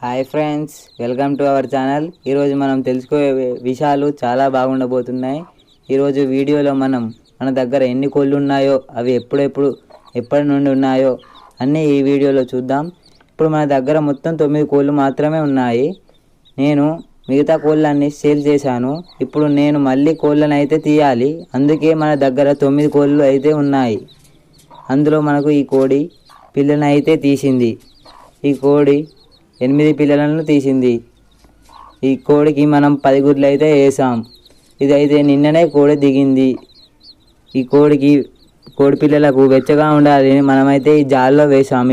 Hi friends, welcome to our channel. ఈరోజు మనం తెలుసుకోే విషయాలు చాలా బాగుండబోతున్నాయి. ఈరోజు వీడియోలో మన దగ్గర ఎన్ని కోళ్ళు ఉన్నాయో, అవి ఎప్పటి నుండి ఉన్నాయో అన్నీ ఈ వీడియోలో చూద్దాం. ఇప్పుడు మన దగ్గర మొత్తం 9 కోళ్ళు మాత్రమే ఉన్నాయి. నేను మిగతా కోళ్ళన్నీ సేల్ చేశాను. ఇప్పుడు నేను మళ్ళీ కోళ్ళను అయితే తీయాలి. అందుకే మన దగ్గర 9 కోళ్ళు అయితే ఉన్నాయి. అందులో మనకు ఈ కోడి పిల్లను అయితే తీసింది. ఈ కోడి 8 పిల్లలను తీసింది. ఈ కోడికి మనం 10 గుడ్లు అయితే వేసాం. ఇదైతే నిన్ననే కోడి దిగింది. ఈ కోడి పిల్లలకు వెచ్చగా ఉండాలని మనమైతే ఈ జాల్లో వేసాం.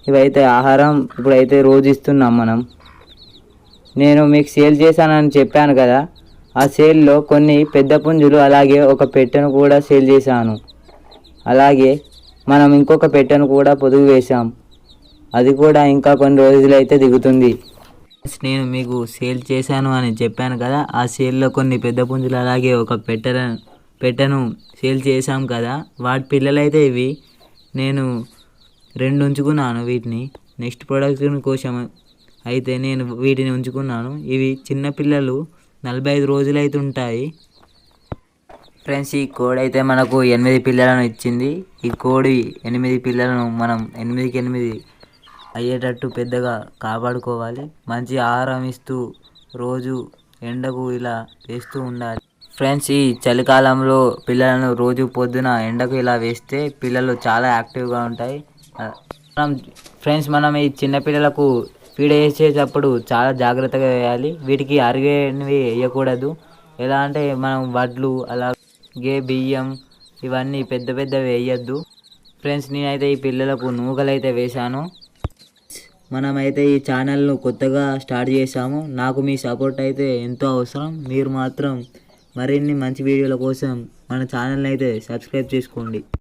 ఇవైతే ఆహారం ఇప్పుడైతే రోజు ఇస్తున్నాం మనం. నేను మీకు సేల్ చేశానని చెప్పాను కదా, ఆ సేల్లో కొన్ని పెద్ద పుంజులు అలాగే ఒక పెట్టెను కూడా సేల్ చేశాను. అలాగే మనం ఇంకొక పెట్టెను కూడా పొదుగు వేసాం. అది కూడా ఇంకా కొన్ని రోజులు అయితే దిగుతుంది. నేను మీకు సేల్ చేశాను అని చెప్పాను కదా, ఆ సేల్లో కొన్ని పెద్ద పుంజులు అలాగే ఒక పెట్టెను సేల్ చేశాం కదా, వాటి పిల్లలైతే ఇవి. నేను 2 ఉంచుకున్నాను. వీటిని నెక్స్ట్ ప్రొడక్షన్ కోసం అయితే నేను వీటిని ఉంచుకున్నాను. ఇవి చిన్న పిల్లలు 45 రోజులు అయితే ఉంటాయి. ఫ్రెండ్స్, ఈ కోడి అయితే మనకు 8 పిల్లలను ఇచ్చింది. ఈ కోడి 8 పిల్లలను మనం 8కి 8 అయ్యేటట్టు పెద్దగా కాపాడుకోవాలి. మంచి ఆహారం ఇస్తూ రోజు ఎండకు ఇలా వేస్తూ ఉండాలి. ఫ్రెండ్స్, ఈ చలికాలంలో పిల్లలను రోజు పొద్దున ఎండకు ఇలా వేస్తే పిల్లలు చాలా యాక్టివ్గా ఉంటాయి. మనం ఈ చిన్న పిల్లలకు ఫీడ్ వేసేటప్పుడు చాలా జాగ్రత్తగా వేయాలి. వీటికి అరిగేవి వేయకూడదు. ఎలా అంటే మనం వడ్లు అలాగే బియ్యం ఇవన్నీ పెద్దవి వేయద్దు. ఫ్రెండ్స్, నేనైతే ఈ పిల్లలకు నూకలైతే వేశాను. మనమైతే ఈ ఛానల్ను కొత్తగా స్టార్ట్ చేశాము. నాకు మీ సపోర్ట్ అయితే ఎంతో అవసరం. మీరు మాత్రం మరిన్ని మంచి వీడియోల కోసం మన ఛానల్ని అయితే సబ్స్క్రైబ్ చేసుకోండి.